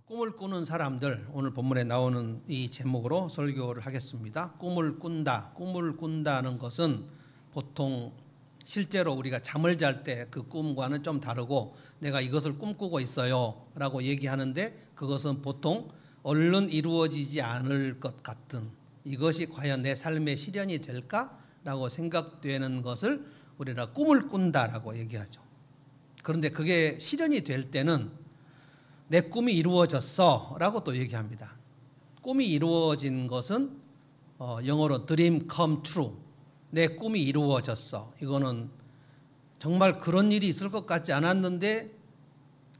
꿈을 꾸는 사람들, 오늘 본문에 나오는 이 제목으로 설교를 하겠습니다. 꿈을 꾼다. 꿈을 꾼다는 것은 보통 실제로 우리가 잠을 잘 때 그 꿈과는 좀 다르고 내가 이것을 꿈꾸고 있어요 라고 얘기하는데, 그것은 보통 얼른 이루어지지 않을 것 같은, 이것이 과연 내 삶의 실현이 될까? 라고 생각되는 것을 우리가 꿈을 꾼다라고 얘기하죠. 그런데 그게 실현이 될 때는 내 꿈이 이루어졌어 라고 또 얘기합니다. 꿈이 이루어진 것은 영어로 dream come true, 내 꿈이 이루어졌어. 이거는 정말 그런 일이 있을 것 같지 않았는데,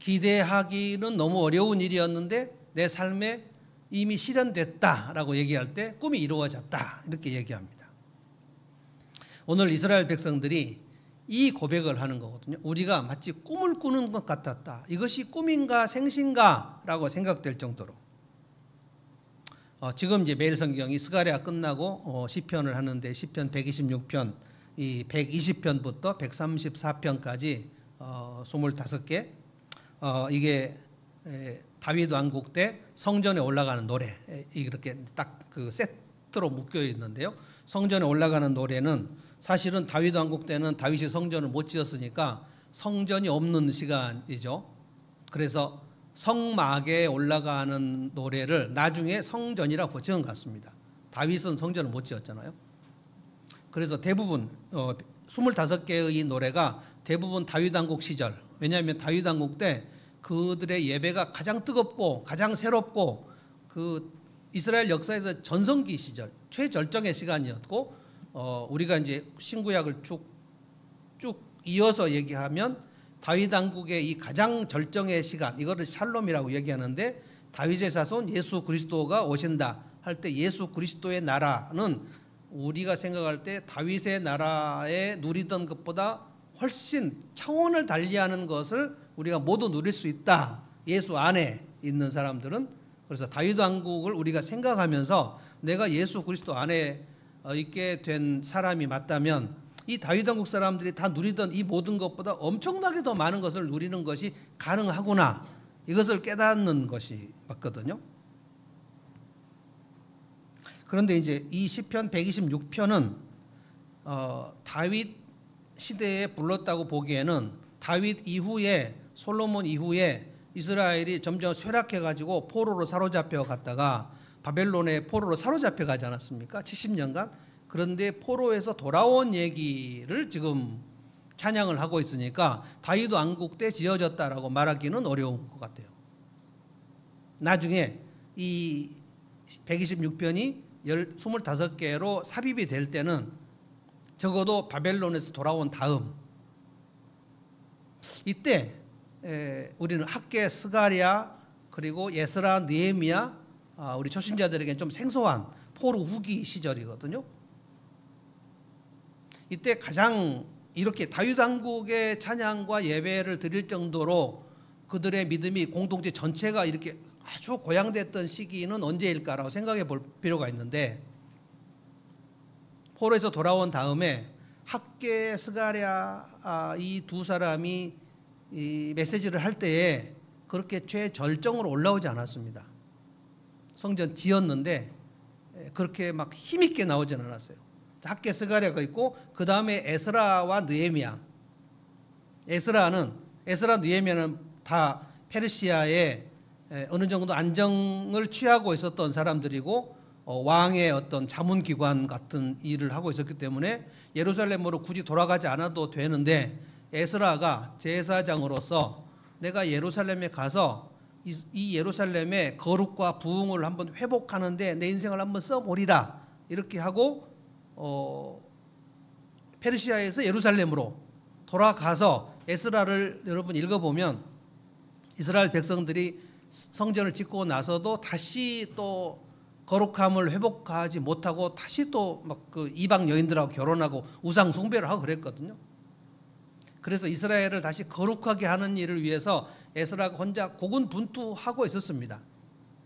기대하기는 너무 어려운 일이었는데 내 삶에 이미 실현됐다라고 얘기할 때 꿈이 이루어졌다, 이렇게 얘기합니다. 오늘 이스라엘 백성들이 이 고백을 하는 거거든요. 우리가 마치 꿈을 꾸는 것 같았다. 이것이 꿈인가 생신가 라고 생각될 정도로. 지금 이제 매일 성경이 스가랴 끝나고 시편을 하는데, 시편 126편, 이 120편부터 134편까지 25개, 이게 다윗 왕국 때 성전에 올라가는 노래, 이렇게 딱 그 세트로 묶여 있는데요. 성전에 올라가는 노래는 사실은 다윗 왕국 때는 다윗이 성전을 못 지었으니까 성전이 없는 시간이죠. 그래서 성막에 올라가는 노래를 나중에 성전이라고 지은 것 같습니다. 다윗은 성전을 못 지었잖아요. 그래서 대부분 25개의 노래가 대부분 다윗 왕국 시절, 왜냐하면 다윗 왕국 때 그들의 예배가 가장 뜨겁고 가장 새롭고 그 이스라엘 역사에서 전성기 시절, 최절정의 시간이었고, 우리가 이제 신구약을 쭉 이어서 얘기하면 다윗 왕국의 이 가장 절정의 시간, 이거를 샬롬이라고 얘기하는데, 다윗의 자손 예수 그리스도가 오신다 할 때 예수 그리스도의 나라는 우리가 생각할 때 다윗의 나라에 누리던 것보다 훨씬 차원을 달리하는 것을 우리가 모두 누릴 수 있다, 예수 안에 있는 사람들은. 그래서 다윗 왕국을 우리가 생각하면서 내가 예수 그리스도 안에 있게 된 사람이 맞다면 이 다윗 왕국 사람들이 다 누리던 이 모든 것보다 엄청나게 더 많은 것을 누리는 것이 가능하구나, 이것을 깨닫는 것이 맞거든요. 그런데 이제 이 시편 126편은 다윗 시대에 불렀다고 보기에는 다윗 이후에, 솔로몬 이후에 이스라엘이 점점 쇠락해가지고 포로로 사로잡혀 갔다가 바벨론의 포로로 사로잡혀 가지 않았습니까? 70년간. 그런데 포로에서 돌아온 얘기를 지금 찬양을 하고 있으니까 다윗 왕국 때 지어졌다라고 말하기는 어려운 것 같아요. 나중에 이 126편이 25개로 삽입이 될 때는 적어도 바벨론에서 돌아온 다음, 이때 우리는 학개, 스가랴, 그리고 예스라, 느헤미야, 우리 초신자들에게는 좀 생소한 포로 후기 시절이거든요. 이때 가장 이렇게 다윗 왕국의 찬양과 예배를 드릴 정도로 그들의 믿음이 공동체 전체가 이렇게 아주 고양됐던 시기는 언제일까라고 생각해 볼 필요가 있는데, 포로에서 돌아온 다음에 학개, 스가랴 이 두 사람이 이 메시지를 할 때에 그렇게 최절정으로 올라오지 않았습니다. 성전 지었는데 그렇게 막 힘있게 나오지는 않았어요. 학개, 스가랴가 있고 그 다음에 에스라와 느헤미야. 에스라, 느헤미야는 다 페르시아에 어느 정도 안정을 취하고 있었던 사람들이고, 왕의 어떤 자문기관 같은 일을 하고 있었기 때문에 예루살렘으로 굳이 돌아가지 않아도 되는데, 에스라가 제사장으로서 내가 예루살렘에 가서 이 예루살렘의 거룩과 부흥을 한번 회복하는데 내 인생을 한번 써보리라, 이렇게 하고 페르시아에서 예루살렘으로 돌아가서 에스라를 여러분 읽어보면 이스라엘 백성들이 성전을 짓고 나서도 다시 또 거룩함을 회복하지 못하고 다시 또 막 그 이방 여인들하고 결혼하고 우상 숭배를 하고 그랬거든요. 그래서 이스라엘을 다시 거룩하게 하는 일을 위해서 에스라가 혼자 고군분투하고 있었습니다.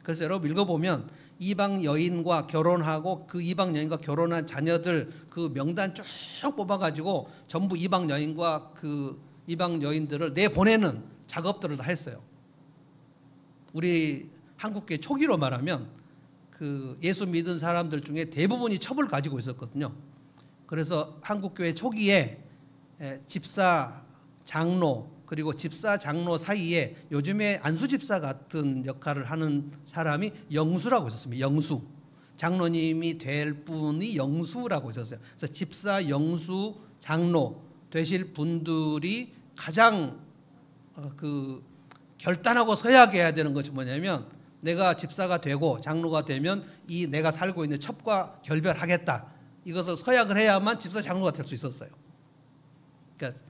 그래서 여러분 읽어보면 이방 여인과 결혼하고 그 이방 여인과 결혼한 자녀들 그 명단 쭉 뽑아가지고 전부 이방 여인과 그 이방 여인들을 내보내는 작업들을 다 했어요. 우리 한국교회 초기로 말하면 그 예수 믿은 사람들 중에 대부분이 첩을 가지고 있었거든요. 그래서 한국교회 초기에 집사, 장로, 그리고 집사, 장로 사이에 요즘에 안수집사 같은 역할을 하는 사람이 영수라고 있었습니다. 영수. 장로님이 될 분이 영수라고 있었어요. 그래서 집사, 영수, 장로 되실 분들이 가장 그 결단하고 서약해야 되는 것이 뭐냐면, 내가 집사가 되고 장로가 되면 이 내가 살고 있는 첩과 결별하겠다, 이것을 서약을 해야만 집사, 장로가 될 수 있었어요. 그러니까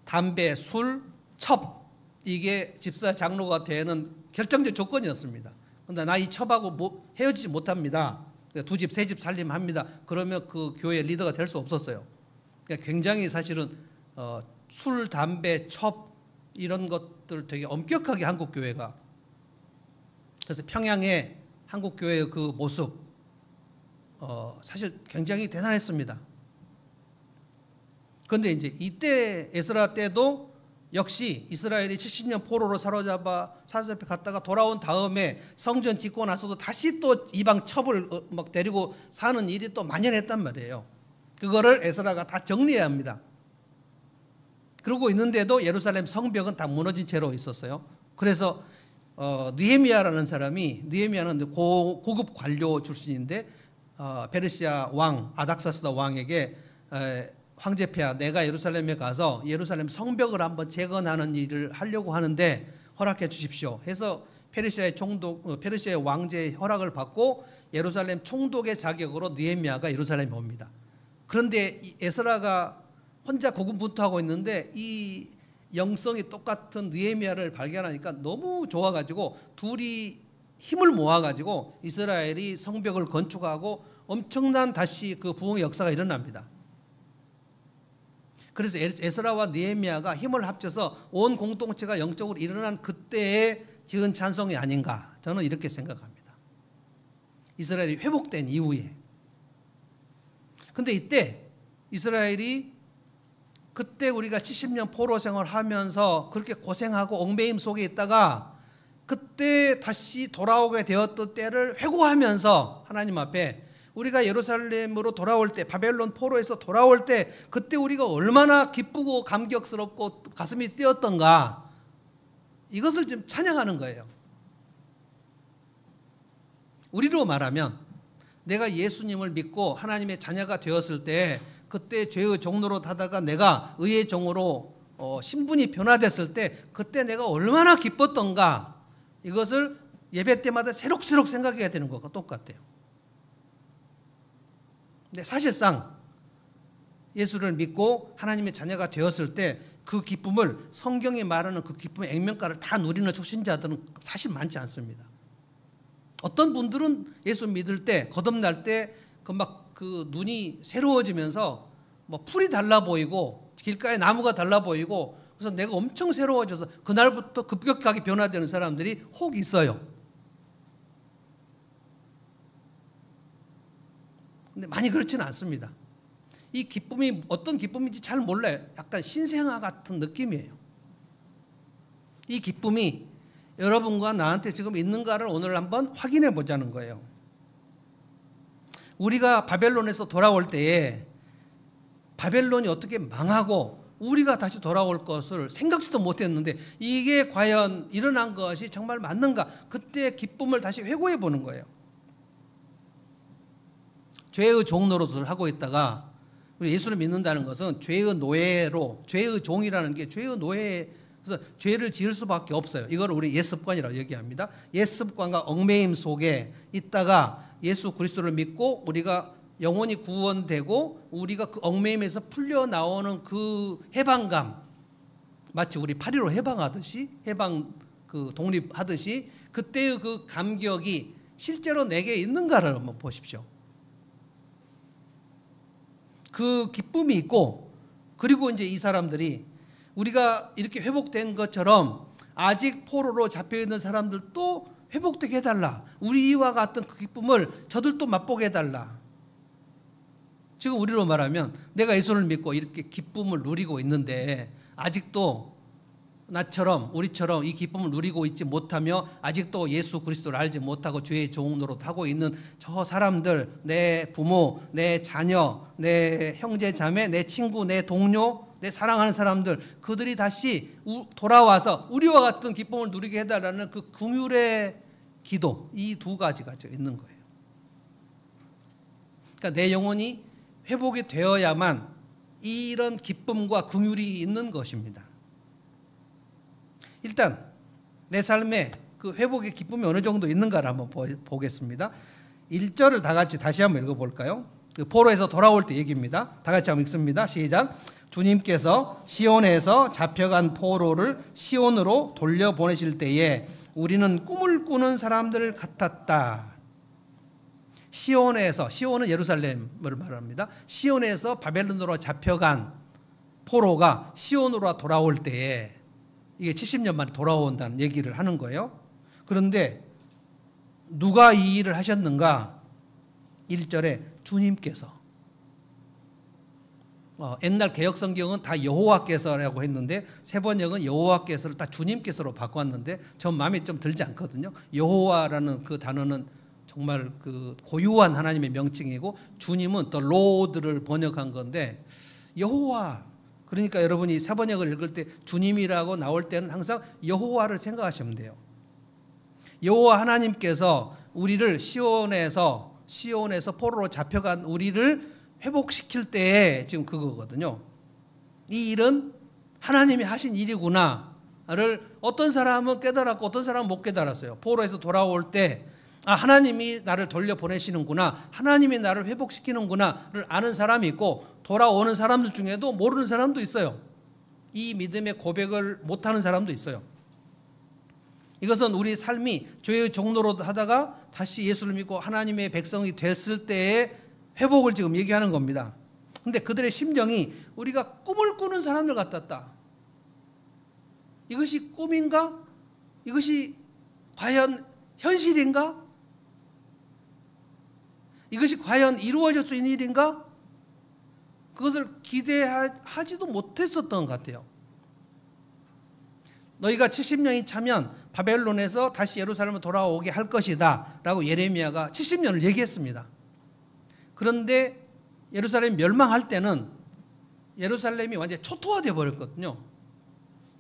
담배, 술, 첩, 이게 집사, 장로가 되는 결정적 조건이었습니다. 그런데 나 이 첩하고 헤어지지 못합니다, 두 집, 세 집 살림합니다, 그러면 그 교회 리더가 될 수 없었어요. 그러니까 굉장히 사실은 술, 담배, 첩 이런 것들 되게 엄격하게 한국교회가, 그래서 평양의 한국교회의 그 모습 사실 굉장히 대단했습니다. 그런데 이제 이때 에스라 때도 역시 이스라엘이 70년 포로로 사로잡혀 갔다가 돌아온 다음에 성전 짓고 나서도 다시 또 이방 첩을 막 데리고 사는 일이 또 만연했단 말이에요. 그거를 에스라가 다 정리해야 합니다. 그러고 있는데도 예루살렘 성벽은 다 무너진 채로 있었어요. 그래서 느헤미야라는 사람이, 느헤미야는 고급 관료 출신인데 페르시아 왕 아닥사스다 왕에게 황제폐하, 내가 예루살렘에 가서 예루살렘 성벽을 한번 재건하는 일을 하려고 하는데 허락해 주십시오 해서 페르시아의 왕제의 허락을 받고 예루살렘 총독의 자격으로 느헤미야가 예루살렘에 옵니다. 그런데 에스라가 혼자 고군분투하고 있는데 이 영성이 똑같은 느헤미야를 발견하니까 너무 좋아가지고 둘이 힘을 모아가지고 이스라엘이 성벽을 건축하고 엄청난 다시 그 부흥의 역사가 일어납니다. 그래서 에스라와 느헤미야가 힘을 합쳐서 온 공동체가 영적으로 일어난 그때에 지은 찬송이 아닌가, 저는 이렇게 생각합니다. 이스라엘이 회복된 이후에. 근데 이때 이스라엘이 그때 우리가 70년 포로 생활하면서 그렇게 고생하고 얽매임 속에 있다가 그때 다시 돌아오게 되었던 때를 회고하면서 하나님 앞에 우리가 예루살렘으로 돌아올 때, 바벨론 포로에서 돌아올 때 그때 우리가 얼마나 기쁘고 감격스럽고 가슴이 뛰었던가, 이것을 지금 찬양하는 거예요. 우리로 말하면 내가 예수님을 믿고 하나님의 자녀가 되었을 때, 그때 죄의 종로로 타다가 내가 의의 종으로 신분이 변화됐을 때 그때 내가 얼마나 기뻤던가, 이것을 예배 때마다 새록새록 생각해야 되는 것과 똑같아요. 근데 사실상 예수를 믿고 하나님의 자녀가 되었을 때 그 기쁨을, 성경이 말하는 그 기쁨의 액면가를 다 누리는 초신자들은 사실 많지 않습니다. 어떤 분들은 예수 믿을 때, 거듭날 때 그 눈이 새로워지면서 뭐 풀이 달라 보이고 길가에 나무가 달라 보이고, 그래서 내가 엄청 새로워져서 그날부터 급격하게 변화되는 사람들이 혹 있어요. 근데 많이 그렇지는 않습니다. 이 기쁨이 어떤 기쁨인지 잘 몰라요. 약간 신생아 같은 느낌이에요. 이 기쁨이 여러분과 나한테 지금 있는가를 오늘 한번 확인해 보자는 거예요. 우리가 바벨론에서 돌아올 때에 바벨론이 어떻게 망하고 우리가 다시 돌아올 것을 생각지도 못했는데 이게 과연 일어난 것이 정말 맞는가, 그때의 기쁨을 다시 회고해 보는 거예요. 죄의 종노릇을 하고 있다가, 우리 예수를 믿는다는 것은 죄의 노예로, 죄의 종이라는 게 죄의 노예, 그래서 죄를 지을 수밖에 없어요. 이걸 우리 옛습관이라고 얘기합니다. 옛습관과 얽매임 속에 있다가 예수 그리스도를 믿고 우리가 영원히 구원되고 우리가 그 얽매임에서 풀려 나오는 그 해방감, 마치 우리 8.15 해방하듯이, 독립하듯이 그때의 그 감격이 실제로 내게 있는가를 한번 보십시오. 그 기쁨이 있고, 그리고 이제 이 사람들이 우리가 이렇게 회복된 것처럼 아직 포로로 잡혀있는 사람들도 회복되게 해달라, 우리와 같은 그 기쁨을 저들도 맛보게 해달라. 지금 우리로 말하면 내가 예수를 믿고 이렇게 기쁨을 누리고 있는데 아직도 나처럼 우리처럼 이 기쁨을 누리고 있지 못하며 아직도 예수 그리스도를 알지 못하고 죄의 종노릇 하고 있는 저 사람들, 내 부모, 내 자녀, 내 형제 자매, 내 친구, 내 동료, 내 사랑하는 사람들, 그들이 다시 돌아와서 우리와 같은 기쁨을 누리게 해달라는 그 긍휼의 기도, 이 두 가지가 있는 거예요. 그러니까 내 영혼이 회복이 되어야만 이런 기쁨과 긍휼이 있는 것입니다. 일단 내 삶에 그 회복의 기쁨이 어느 정도 있는가를 한번 보겠습니다. 1절을 다 같이 다시 한번 읽어볼까요? 그 포로에서 돌아올 때 얘기입니다. 다 같이 한번 읽습니다. 시작. 주님께서 시온에서 잡혀간 포로를 시온으로 돌려보내실 때에 우리는 꿈을 꾸는 사람들 같았다. 시온에서, 시온은 예루살렘을 말합니다. 시온에서 바벨론으로 잡혀간 포로가 시온으로 돌아올 때에 이게 70년 만에 돌아온다는 얘기를 하는 거예요. 그런데 누가 이 일을 하셨는가? 1절에 주님께서. 옛날 개역성경은 다 여호와께서라고 했는데 세번역은 여호와께서를 다 주님께서로 바꿨는데 전 마음에 좀 들지 않거든요. 여호와라는 그 단어는 정말 그 고유한 하나님의 명칭이고 주님은 또 로드를 번역한 건데 여호와, 그러니까 여러분이 사번역을 읽을 때 주님이라고 나올 때는 항상 여호와를 생각하시면 돼요. 여호와 하나님께서 우리를 시온에서 포로로 잡혀간 우리를 회복시킬 때에 지금 그거거든요. 이 일은 하나님이 하신 일이구나를 어떤 사람은 깨달았고 어떤 사람은 못 깨달았어요. 포로에서 돌아올 때 하나님이 나를 돌려보내시는구나, 하나님이 나를 회복시키는구나를 아는 사람이 있고 돌아오는 사람들 중에도 모르는 사람도 있어요. 이 믿음의 고백을 못하는 사람도 있어요. 이것은 우리 삶이 죄의 종노릇 하다가 다시 예수를 믿고 하나님의 백성이 됐을 때의 회복을 지금 얘기하는 겁니다. 그런데 그들의 심정이 우리가 꿈을 꾸는 사람들 같았다. 이것이 꿈인가? 이것이 과연 현실인가? 이것이 과연 이루어질 수 있는 일인가? 그것을 기대하지도 못했었던 것 같아요. 너희가 70년이 차면 바벨론에서 다시 예루살렘으로 돌아오게 할 것이다 라고 예레미야가 70년을 얘기했습니다. 그런데 예루살렘이 멸망할 때는 예루살렘이 완전히 초토화되어 버렸거든요.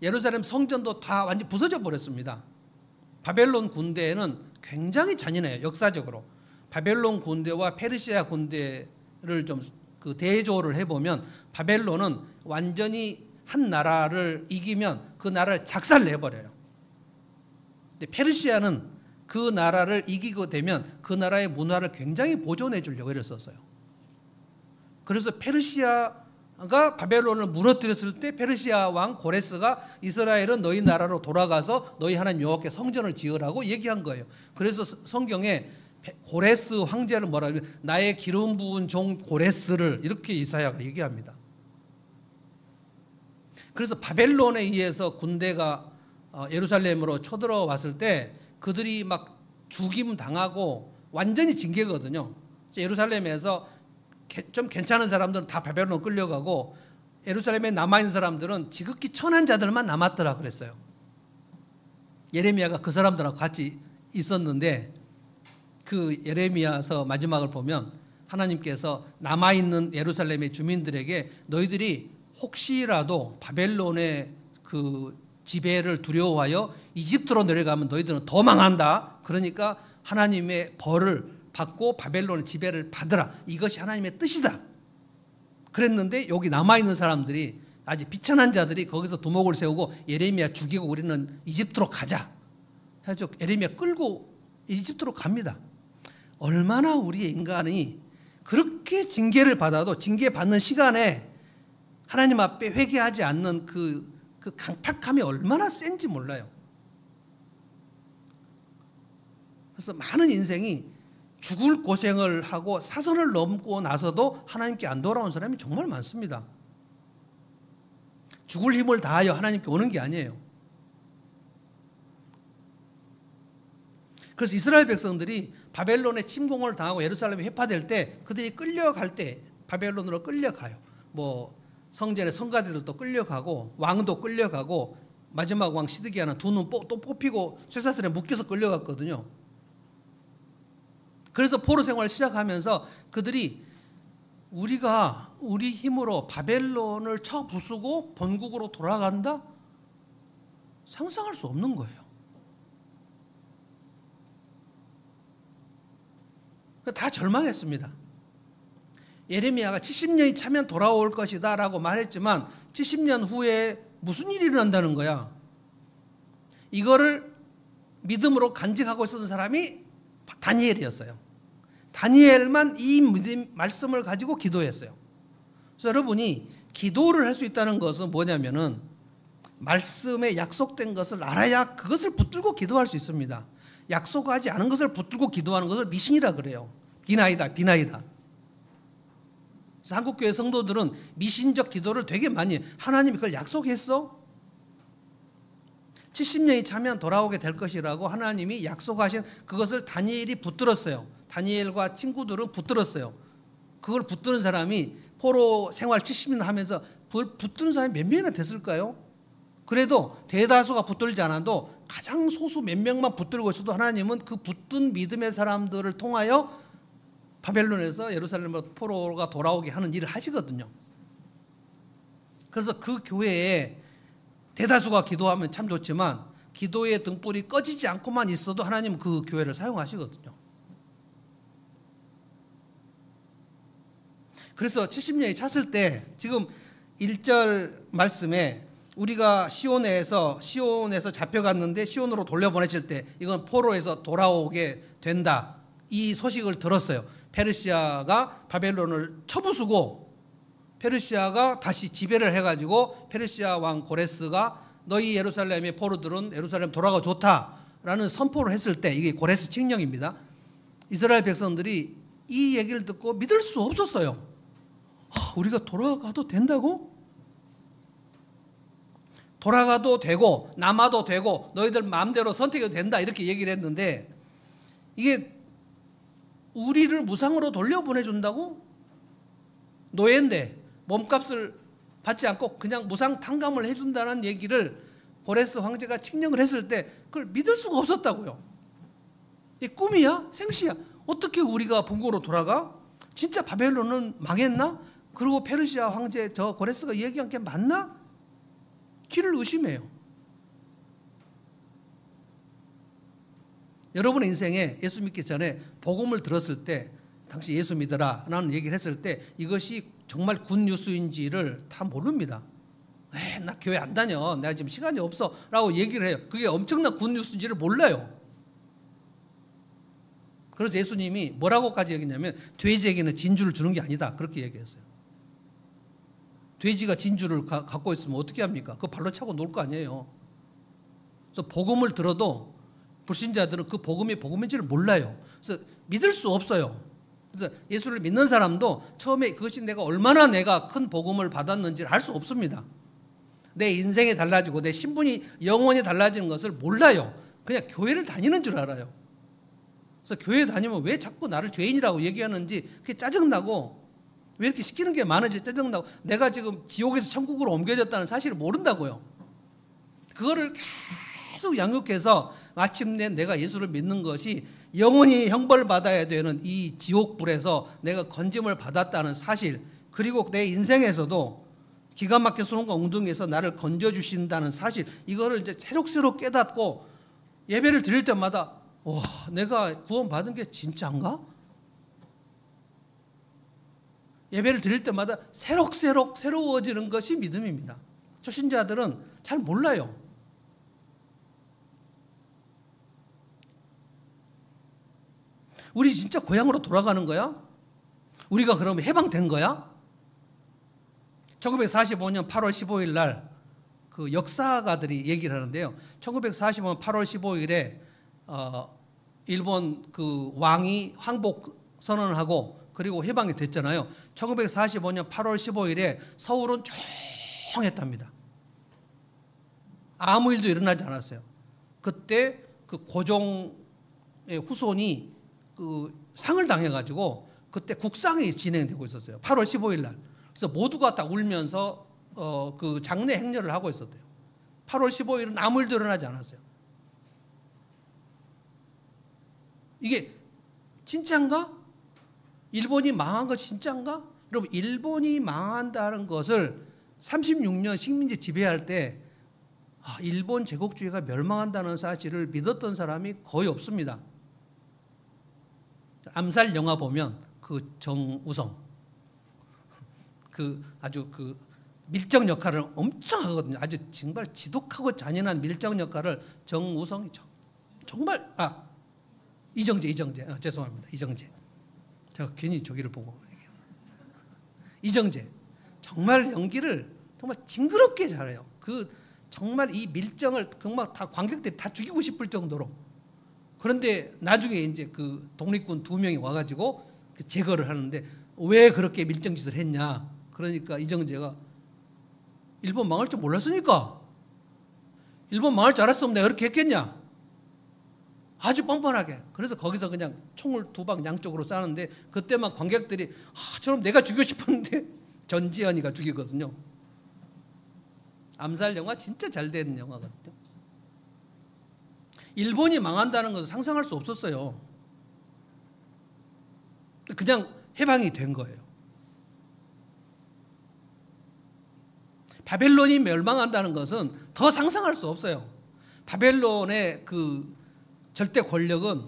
예루살렘 성전도 다 완전히 부서져 버렸습니다. 바벨론 군대는 굉장히 잔인해요. 역사적으로 바벨론 군대와 페르시아 군대를 좀 그 대조를 해보면 바벨론은 완전히 한 나라를 이기면 그 나라를 작살내버려요. 근데 페르시아는 그 나라를 이기고 되면 그 나라의 문화를 굉장히 보존해 주려고 애를 썼어요. 그래서 페르시아가 바벨론을 무너뜨렸을 때 페르시아 왕 고레스가 이스라엘은 너희 나라로 돌아가서 너희 하나님 여호와께 성전을 지으라고 얘기한 거예요. 그래서 성경에 고레스 황제를 뭐라 그러면 나의 기름 부은 종 고레스를 이렇게 이사야가 얘기합니다. 그래서 바벨론에 의해서 군대가 예루살렘으로 쳐들어왔을 때 그들이 막 죽임 당하고 완전히 징계거든요. 예루살렘에서 좀 괜찮은 사람들은 다 바벨론 끌려가고 예루살렘에 남아있는 사람들은 지극히 천한 자들만 남았더라 그랬어요. 예레미야가 그 사람들하고 같이 있었는데 그 예레미야서 마지막을 보면 하나님께서 남아있는 예루살렘의 주민들에게 너희들이 혹시라도 바벨론의 그 지배를 두려워하여 이집트로 내려가면 너희들은 더 망한다. 그러니까 하나님의 벌을 받고 바벨론의 지배를 받으라. 이것이 하나님의 뜻이다. 그랬는데 여기 남아있는 사람들이 아직 비천한 자들이 거기서 두목을 세우고 예레미야 죽이고 우리는 이집트로 가자. 해서 예레미야 끌고 이집트로 갑니다. 얼마나 우리의 인간이 그렇게 징계를 받아도 징계받는 시간에 하나님 앞에 회개하지 않는 그 강팍함이 얼마나 센지 몰라요. 그래서 많은 인생이 죽을 고생을 하고 사선을 넘고 나서도 하나님께 안 돌아온 사람이 정말 많습니다. 죽을 힘을 다하여 하나님께 오는 게 아니에요. 그래서 이스라엘 백성들이 바벨론의 침공을 당하고 예루살렘이 회파될 때 그들이 끌려갈 때 바벨론으로 끌려가요. 뭐 성전의 성가대들도 끌려가고 왕도 끌려가고 마지막 왕 시드기야는 두 눈 또 뽑히고 쇠사슬에 묶여서 끌려갔거든요. 그래서 포로 생활을 시작하면서 그들이 우리가 우리 힘으로 바벨론을 쳐 부수고 본국으로 돌아간다? 상상할 수 없는 거예요. 다 절망했습니다. 예레미야가 70년이 차면 돌아올 것이다 라고 말했지만 70년 후에 무슨 일이 일어난다는 거야. 이거를 믿음으로 간직하고 있었던 사람이 다니엘이었어요. 다니엘만 이 말씀을 가지고 기도했어요. 그래서 여러분이 기도를 할 수 있다는 것은 뭐냐면은 말씀에 약속된 것을 알아야 그것을 붙들고 기도할 수 있습니다. 약속하지 않은 것을 붙들고 기도하는 것을 미신이라 그래요. 비나이다. 그래서 한국교회 성도들은 미신적 기도를 되게 많이 해요. 하나님이 그걸 약속했어? 70년이 차면 돌아오게 될 것이라고 하나님이 약속하신 그것을 다니엘이 붙들었어요. 다니엘과 친구들은 붙들었어요. 그걸 붙드는 사람이 포로 생활 70년 하면서 붙드는 사람이 몇 명이나 됐을까요? 그래도 대다수가 붙들지 않아도 가장 소수 몇 명만 붙들고 있어도 하나님은 그 붙든 믿음의 사람들을 통하여 바벨론에서 예루살렘으로 포로가 돌아오게 하는 일을 하시거든요. 그래서 그 교회에 대다수가 기도하면 참 좋지만 기도의 등불이 꺼지지 않고만 있어도 하나님은 그 교회를 사용하시거든요. 그래서 70년이 찼을 때 지금 1절 말씀에 우리가 시온에서 잡혀갔는데 시온으로 돌려보내실 때 이건 포로에서 돌아오게 된다. 이 소식을 들었어요. 페르시아가 바벨론을 쳐부수고 페르시아가 다시 지배를 해가지고 페르시아 왕 고레스가 너희 예루살렘의 포로들은 예루살렘 돌아가 좋다라는 선포를 했을 때 이게 고레스 칙령입니다. 이스라엘 백성들이 이 얘기를 듣고 믿을 수 없었어요. 우리가 돌아가도 된다고? 돌아가도 되고 남아도 되고 너희들 마음대로 선택해도 된다 이렇게 얘기를 했는데 이게 우리를 무상으로 돌려보내준다고? 노예인데 몸값을 받지 않고 그냥 무상 탕감을 해준다는 얘기를 고레스 황제가 칙령을 했을 때 그걸 믿을 수가 없었다고요. 이 꿈이야? 생시야? 어떻게 우리가 본국으로 돌아가? 진짜 바벨론은 망했나? 그리고 페르시아 황제 저 고레스가 얘기한 게 맞나? 귀를 의심해요. 여러분의 인생에 예수 믿기 전에 복음을 들었을 때 당시 예수 믿어라 라는 얘기를 했을 때 이것이 정말 굿뉴스인지를 다 모릅니다. 나 교회 안 다녀. 내가 지금 시간이 없어 라고 얘기를 해요. 그게 엄청난 굿뉴스인지를 몰라요. 그래서 예수님이 뭐라고까지 얘기했냐면 돼지에게는 진주를 주는 게 아니다. 그렇게 얘기했어요. 돼지가 진주를 갖고 있으면 어떻게 합니까? 그거 발로 차고 놀 거 아니에요. 그래서 복음을 들어도 불신자들은 그 복음이 복음인지를 몰라요. 그래서 믿을 수 없어요. 그래서 예수를 믿는 사람도 처음에 그것이 얼마나 내가 큰 복음을 받았는지를 알 수 없습니다. 내 인생이 달라지고 내 신분이 영원히 달라지는 것을 몰라요. 그냥 교회를 다니는 줄 알아요. 그래서 교회 다니면 왜 자꾸 나를 죄인이라고 얘기하는지 그게 짜증나고 왜 이렇게 시키는 게 많은지 짜증나고 내가 지금 지옥에서 천국으로 옮겨졌다는 사실을 모른다고요. 그거를 계속 양육해서 마침내 내가 예수를 믿는 것이 영원히 형벌 받아야 되는 이 지옥불에서 내가 건짐을 받았다는 사실, 그리고 내 인생에서도 기가 막힌 수능과 웅둥이에서 나를 건져주신다는 사실, 이거를 이제 새록새록 깨닫고 예배를 드릴 때마다 와, 내가 구원받은 게 진짜인가? 예배를 드릴 때마다 새록새록 새로워지는 것이 믿음입니다. 초신자들은 잘 몰라요. 우리 진짜 고향으로 돌아가는 거야? 우리가 그러면 해방된 거야? 1945년 8월 15일 날 그 역사가들이 얘기를 하는데요. 1945년 8월 15일에 일본 그 왕이 항복 선언을 하고 그리고 해방이 됐잖아요. 1945년 8월 15일에 서울은 조용했답니다. 아무 일도 일어나지 않았어요. 그때 그 고종의 후손이 그 상을 당해가지고 그때 국상이 진행되고 있었어요. 8월 15일 날. 그래서 모두가 다 울면서 그 장례 행렬을 하고 있었대요. 8월 15일은 아무 일도 일어나지 않았어요. 이게 진짜인가? 일본이 망한 거 진짜인가? 여러분, 일본이 망한다는 것을 36년 식민지 지배할 때 일본 제국주의가 멸망한다는 사실을 믿었던 사람이 거의 없습니다. 암살 영화 보면 그 정우성 아주 밀정 역할을 엄청 하거든요. 아주 정말 지독하고 잔인한 밀정 역할을 정우성이 정말 이정재 죄송합니다. 이정재. 제가 괜히 저기를 보고 얘기해요. 이정재 정말 연기를 정말 징그럽게 잘해요. 정말 이 밀정을 정말 다 관객들이 다 죽이고 싶을 정도로. 그런데 나중에 이제 독립군 2명이 와가지고 제거를 하는데 왜 그렇게 밀정짓을 했냐? 그러니까 이정재가 일본 망할 줄 몰랐으니까. 일본 망할 줄 알았으면 내가 그렇게 했겠냐? 아주 뻔뻔하게. 그래서 거기서 그냥 총을 2방 양쪽으로 쏴는데 그때만 관객들이 저럼 내가 죽이고 싶었는데 전지현이가 죽이거든요. 암살 영화 진짜 잘 된 영화거든요. 일본이 망한다는 것은 상상할 수 없었어요. 그냥 해방이 된 거예요. 바벨론이 멸망한다는 것은 더 상상할 수 없어요. 바벨론의 절대 권력은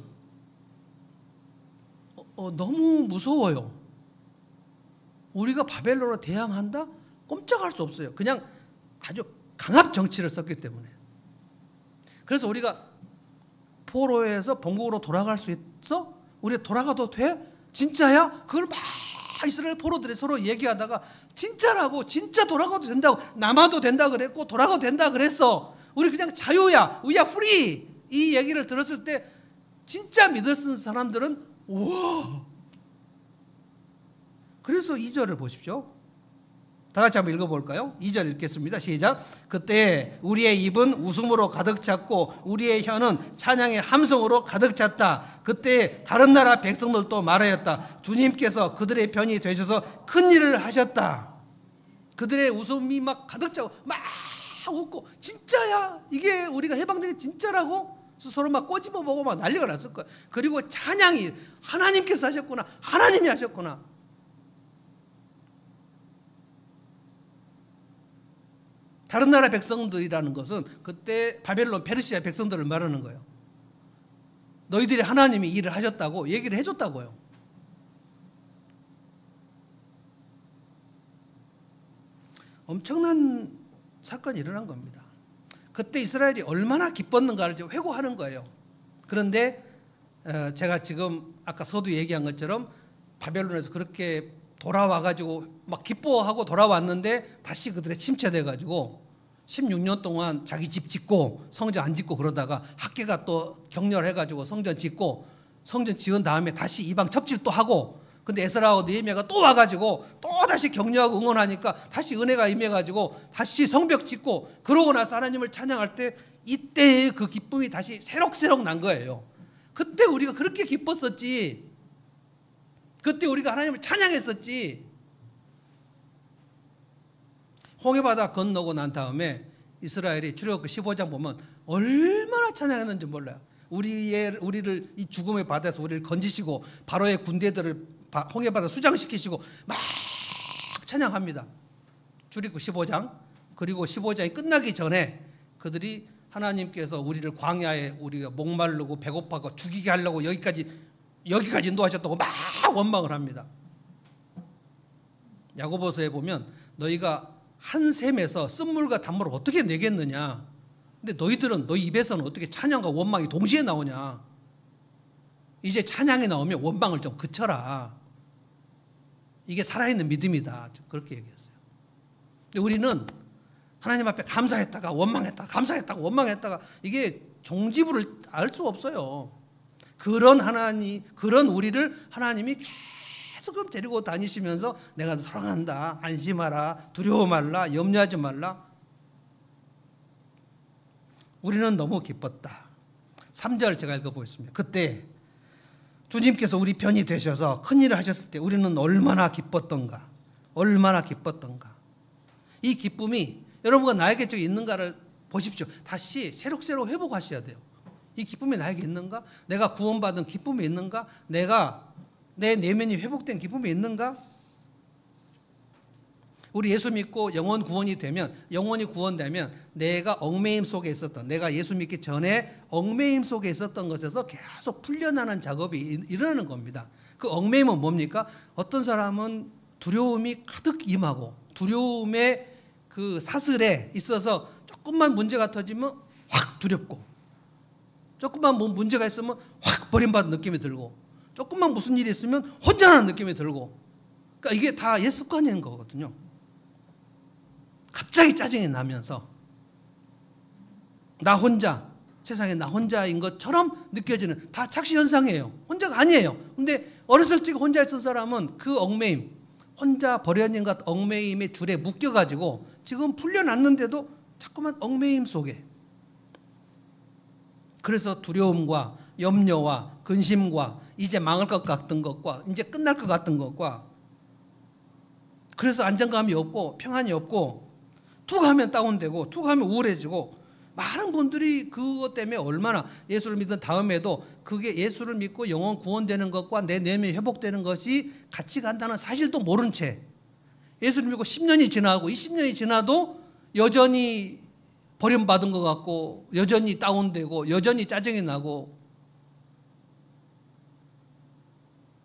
너무 무서워요. 우리가 바벨론으로 대항한다? 꼼짝할 수 없어요. 그냥 아주 강압 정치를 썼기 때문에. 그래서 우리가 포로에서 본국으로 돌아갈 수 있어? 우리 돌아가도 돼? 진짜야? 그걸 막 이스라엘 포로들이 서로 얘기하다가 진짜라고, 진짜 돌아가도 된다고, 남아도 된다 그랬고 돌아가도 된다 그랬어. 우리 그냥 자유야, we are free. 이 얘기를 들었을 때 진짜 믿을 수 있는 사람들은 우와. 그래서 2절을 보십시오. 다 같이 한번 읽어볼까요? 2절 읽겠습니다. 시작. 그때 우리의 입은 웃음으로 가득 찼고 우리의 혀는 찬양의 함성으로 가득 찼다. 그때 다른 나라 백성들도 말하였다. 주님께서 그들의 편이 되셔서 큰 일을 하셨다. 그들의 웃음이 막 가득 차고 막 웃고 진짜야? 이게 우리가 해방된 게 진짜라고? 서로 막 꼬집어 보고 막 난리가 났을 거야. 그리고 찬양이 하나님께서 하셨구나. 하나님이 하셨구나. 다른 나라 백성들이라는 것은 그때 바벨론 페르시아 백성들을 말하는 거예요. 너희들이 하나님이 일을 하셨다고 얘기를 해줬다고요. 엄청난 사건이 일어난 겁니다. 그때 이스라엘이 얼마나 기뻤는가를 지금 회고하는 거예요. 그런데 제가 지금 아까 서두 얘기한 것처럼 바벨론에서 그렇게 돌아와가지고 막 기뻐하고 돌아왔는데 다시 그들의 침체돼가지고 16년 동안 자기 집 짓고 성전 안 짓고 그러다가 학계가 또 격렬해가지고 성전 짓고 성전 지은 다음에 다시 이방 첩질 또 하고 근데 에스라하고 느헤미야가 또 와가지고 또 다시 격려하고 응원하니까 다시 은혜가 임해가지고 다시 성벽 짓고 그러고 나서 하나님을 찬양할 때 이때의 그 기쁨이 다시 새록새록 난 거예요. 그때 우리가 그렇게 기뻤었지. 그때 우리가 하나님을 찬양했었지. 홍해바다 건너고 난 다음에 이스라엘이 출애굽기 15장 보면 얼마나 찬양했는지 몰라요. 우리를 이 죽음의 바다에서 우리를 건지시고 바로의 군대들을 홍해바다 수장시키시고 막 찬양합니다. 출애굽기 15장. 그리고 15장이 끝나기 전에 그들이 하나님께서 우리를 광야에 우리가 목마르고 배고파고 죽이게 하려고 여기까지 인도하셨다고 막 원망을 합니다. 야고보서에 보면 너희가 한 샘에서 쓴물과 단물을 어떻게 내겠느냐. 근데 너희 입에서는 어떻게 찬양과 원망이 동시에 나오냐. 이제 찬양이 나오면 원망을 좀 그쳐라. 이게 살아있는 믿음이다. 그렇게 얘기했어요. 근데 우리는 하나님 앞에 감사했다가 원망했다가 감사했다가 원망했다가 이게 종지부를 알 수 없어요. 그런 우리를 하나님이 계속 데리고 다니시면서 내가 사랑한다, 안심하라, 두려워 말라, 염려하지 말라. 우리는 너무 기뻤다. 3절 제가 읽어보겠습니다. 그때 주님께서 우리 편이 되셔서 큰일을 하셨을 때 우리는 얼마나 기뻤던가. 얼마나 기뻤던가. 이 기쁨이 여러분과 나에게 저기 있는가를 보십시오. 다시 새록새록 회복하셔야 돼요. 이 기쁨이 나에게 있는가? 내가 구원받은 기쁨이 있는가? 내 내면이 회복된 기쁨이 있는가? 우리 예수 믿고 영원 구원이 되면, 영원히 구원되면 내가 얽매임 속에 있었던, 내가 예수 믿기 전에 얽매임 속에 있었던 것에서 계속 풀려나는 작업이 일어나는 겁니다. 그 얽매임은 뭡니까? 어떤 사람은 두려움이 가득 임하고 두려움의 그 사슬에 있어서 조금만 문제가 터지면 확 두렵고, 조금만 문제가 있으면 확 버림받은 느낌이 들고, 조금만 무슨 일이 있으면 혼자라는 느낌이 들고, 그러니까 이게 다 옛 습관인 거거든요. 갑자기 짜증이 나면서 나 혼자, 세상에 나 혼자인 것처럼 느껴지는, 다 착시 현상이에요. 혼자가 아니에요. 근데 어렸을 적 혼자 있던 사람은 그 얽매임, 혼자 버려진 것 얽매임의 줄에 묶여가지고 지금 풀려났는데도 자꾸만 얽매임 속에, 그래서 두려움과 염려와 근심과 이제 망할 것 같은 것과 이제 끝날 것 같은 것과, 그래서 안정감이 없고 평안이 없고, 툭 하면 다운되고 툭 하면 우울해지고, 많은 분들이 그것 때문에 얼마나 예수를 믿은 다음에도 그게 예수를 믿고 영원 구원되는 것과 내 내면이 회복되는 것이 같이 간다는 사실도 모른 채 예수를 믿고 10년이 지나고 20년이 지나도 여전히 버림받은 것 같고, 여전히 다운되고, 여전히 짜증이 나고.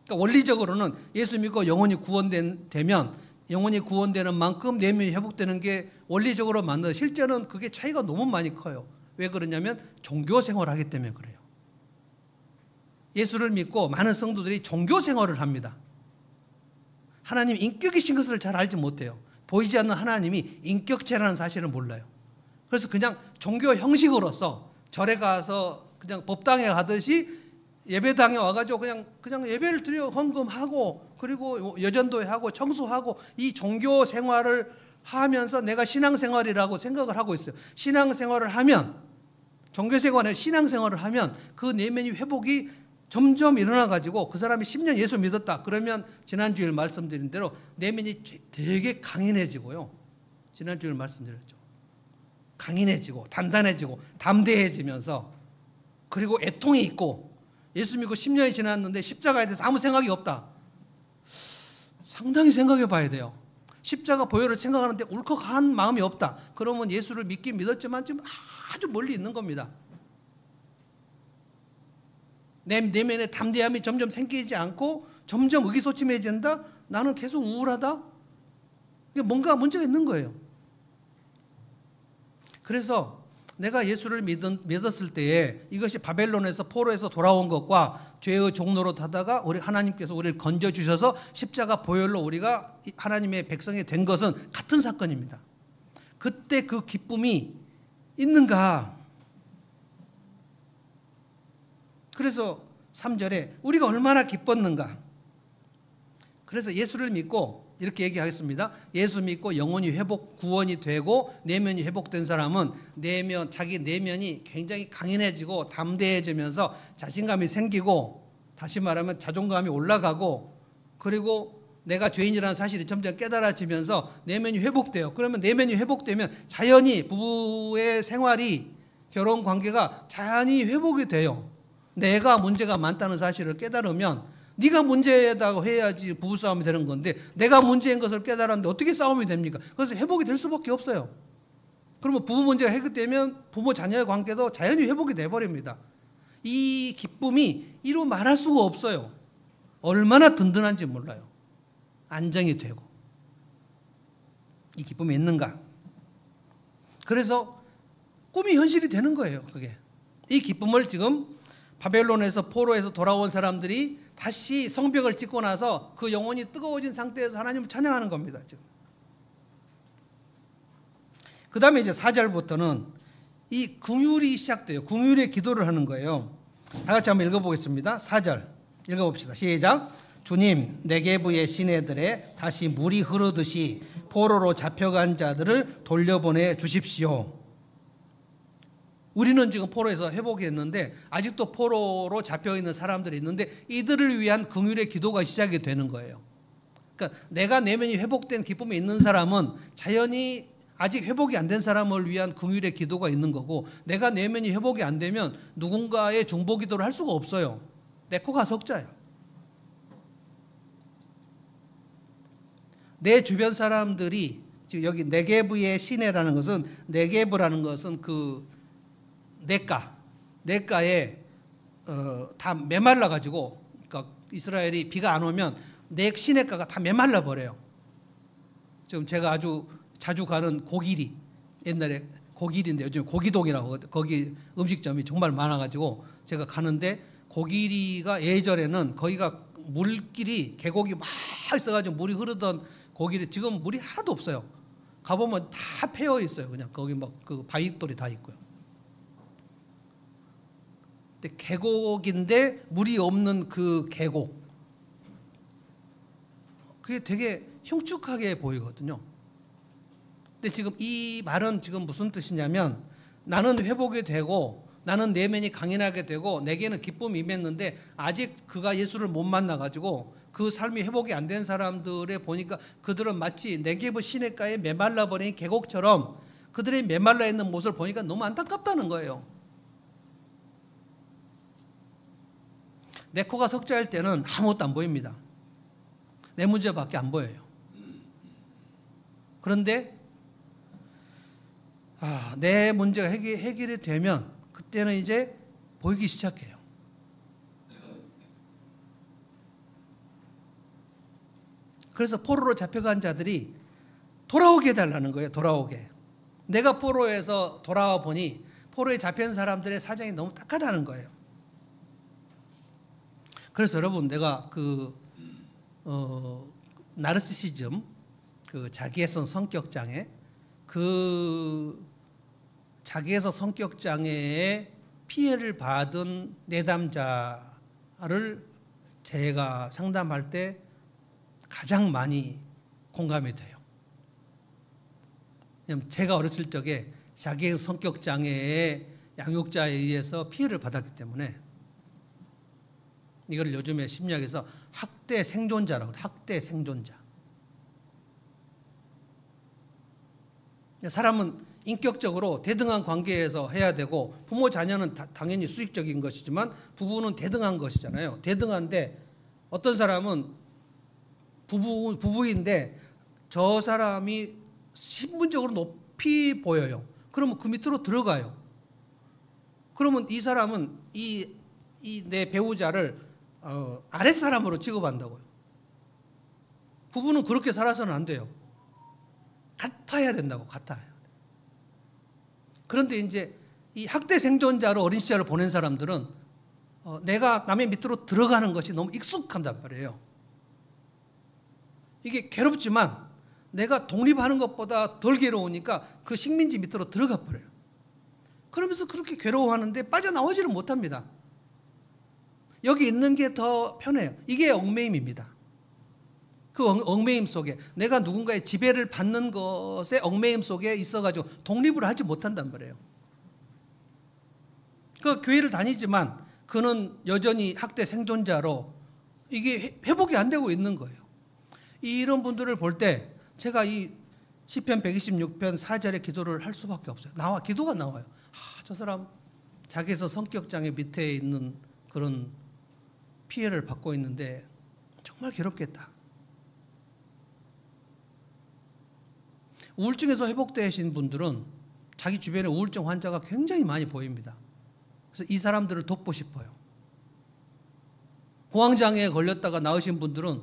그러니까 원리적으로는 예수 믿고 영원히 구원되면 영원히 구원되는 만큼 내면이 회복되는 게 원리적으로 맞는데, 실제는 그게 차이가 너무 많이 커요. 왜 그러냐면 종교 생활을 하기 때문에 그래요. 예수를 믿고 많은 성도들이 종교 생활을 합니다. 하나님 인격이신 것을 잘 알지 못해요. 보이지 않는 하나님이 인격체라는 사실을 몰라요. 그래서 그냥 종교 형식으로서 절에 가서 그냥 법당에 가듯이 예배당에 와가지고 그냥 예배를 드려 헌금하고, 그리고 여전도회 하고 청소하고, 이 종교 생활을 하면서 내가 신앙생활이라고 생각을 하고 있어요. 신앙생활을 하면, 종교생활에 신앙생활을 하면 그 내면이 회복이 점점 일어나가지고, 그 사람이 10년 예수 믿었다 그러면 지난주일 말씀드린 대로 내면이 되게 강인해지고요. 지난주일 말씀드렸죠. 강인해지고 단단해지고 담대해지면서, 그리고 애통이 있고, 예수 믿고 10년이 지났는데 십자가에 대해서 아무 생각이 없다. 상당히 생각해 봐야 돼요. 십자가 보혈을 생각하는데 울컥한 마음이 없다. 그러면 예수를 믿긴 믿었지만 지금 아주 멀리 있는 겁니다. 내 내면에 담대함이 점점 생기지 않고 점점 의기소침해진다. 나는 계속 우울하다. 뭔가 문제가 있는 거예요. 그래서 내가 예수를 믿었을 때에 이것이 바벨론에서 포로에서 돌아온 것과 죄의 종로로 타다가 우리 하나님께서 우리를 건져주셔서 십자가 보혈로 우리가 하나님의 백성이 된 것은 같은 사건입니다. 그때 그 기쁨이 있는가? 그래서 3절에 우리가 얼마나 기뻤는가? 그래서 예수를 믿고 이렇게 얘기하겠습니다. 예수 믿고 영혼이 회복, 구원이 되고 내면이 회복된 사람은 자기 내면이 굉장히 강인해지고 담대해지면서 자신감이 생기고, 다시 말하면 자존감이 올라가고, 그리고 내가 죄인이라는 사실이 점점 깨달아지면서 내면이 회복돼요. 그러면 내면이 회복되면 자연히 부부의 생활이, 결혼 관계가 자연히 회복이 돼요. 내가 문제가 많다는 사실을 깨달으면 네가 문제다고 해야지 부부싸움이 되는 건데, 내가 문제인 것을 깨달았는데 어떻게 싸움이 됩니까? 그래서 회복이 될 수밖에 없어요. 그러면 부부 문제가 해결되면 부모 자녀의 관계도 자연히 회복이 돼버립니다. 이 기쁨이 이루 말할 수가 없어요. 얼마나 든든한지 몰라요. 안정이 되고. 이 기쁨이 있는가? 그래서 꿈이 현실이 되는 거예요. 그게. 이 기쁨을 지금 바벨론에서 포로에서 돌아온 사람들이 다시 성벽을 짓고 나서 그 영혼이 뜨거워진 상태에서 하나님을 찬양하는 겁니다. 지금. 그 다음에 이제 4절부터는 이 긍휼이 시작돼요. 긍휼의 기도를 하는 거예요. 다 같이 한번 읽어보겠습니다. 4절 읽어봅시다. 시작. 주님, 네게부의 시내들에 다시 물이 흐르듯이 포로로 잡혀간 자들을 돌려보내 주십시오. 우리는 지금 포로에서 회복했는데 아직도 포로로 잡혀있는 사람들이 있는데, 이들을 위한 긍휼의 기도가 시작이 되는 거예요. 그러니까 내가 내면이 회복된 기쁨이 있는 사람은 자연히 아직 회복이 안 된 사람을 위한 긍휼의 기도가 있는 거고, 내가 내면이 회복이 안 되면 누군가의 중보 기도를 할 수가 없어요. 내 코가 석자예요. 내 주변 사람들이 지금 여기 네게브의 시내라는 것은, 네게브라는 것은 그 냇가에 다 메말라 가지고, 그러니까 이스라엘이 비가 안 오면 시내가가 다 메말라 버려요. 지금 제가 아주 자주 가는 고길이, 옛날에 고길인데 요즘 고기동이라고 하거든요. 거기 음식점이 정말 많아가지고 제가 가는데, 고길이가 예전에는 거기가 물길이 계곡이 막 있어가지고 물이 흐르던 고길이 지금 물이 하나도 없어요. 가보면 다 패여 있어요. 그냥 거기 막 그 바위돌이 다 있고요. 근데 계곡인데 물이 없는 그 계곡, 그게 되게 흉측하게 보이거든요. 근데 지금 이 말은 지금 무슨 뜻이냐면, 나는 회복이 되고 나는 내면이 강인하게 되고 내게는 기쁨이 임했는데 아직 그가 예수를 못 만나가지고 그 삶이 회복이 안 된 사람들에 보니까 그들은 마치 네게브 시내가에 메말라 버린 계곡처럼 그들의 메말라 있는 모습을 보니까 너무 안타깝다는 거예요. 내 코가 석자일 때는 아무것도 안 보입니다. 내 문제밖에 안 보여요. 그런데 내 문제가 해결이 되면 그때는 이제 보이기 시작해요. 그래서 포로로 잡혀간 자들이 돌아오게 해달라는 거예요. 돌아오게. 내가 포로에서 돌아와 보니 포로에 잡힌 사람들의 사정이 너무 딱하다는 거예요. 그래서 여러분, 내가 나르시시즘, 그 자기애성 성격 장애, 그 자기애성 성격 장애에 피해를 받은 내담자를 제가 상담할 때 가장 많이 공감이 돼요. 왜냐하면 제가 어렸을 적에 자기애성 성격 장애의 양육자에 의해서 피해를 받았기 때문에, 이걸 요즘에 심리학에서 학대 생존자라고 해요. 학대 생존자. 사람은 인격적으로 대등한 관계에서 해야 되고, 부모 자녀는 당연히 수직적인 것이지만 부부는 대등한 것이잖아요. 대등한데 어떤 사람은 부부인데 저 사람이 신분적으로 높이 보여요. 그러면 그 밑으로 들어가요. 그러면 이 사람은 이 내 배우자를 아랫사람으로 취급한다고요. 부부는 그렇게 살아서는 안 돼요. 같아야 된다고, 같아요. 그런데 이제 이 학대 생존자로 어린 시절을 보낸 사람들은 내가 남의 밑으로 들어가는 것이 너무 익숙한단 말이에요. 이게 괴롭지만 내가 독립하는 것보다 덜 괴로우니까 그 식민지 밑으로 들어가 버려요. 그러면서 그렇게 괴로워하는데 빠져나오지를 못합니다. 여기 있는 게 더 편해요. 이게 얽매임입니다. 그 얽매임 속에, 내가 누군가의 지배를 받는 것의 얽매임 속에 있어가지고 독립을 하지 못한단 말이에요. 그 교회를 다니지만 그는 여전히 학대 생존자로 이게 회복이 안 되고 있는 거예요. 이런 분들을 볼 때 제가 이 시편 126편 4절의 기도를 할 수밖에 없어요. 기도가 나와요. 저 사람 자기에서 성격장애 밑에 있는 그런 피해를 받고 있는데 정말 괴롭겠다. 우울증에서 회복되신 분들은 자기 주변에 우울증 환자가 굉장히 많이 보입니다. 그래서 이 사람들을 돕고 싶어요. 공황장애에 걸렸다가 나으신 분들은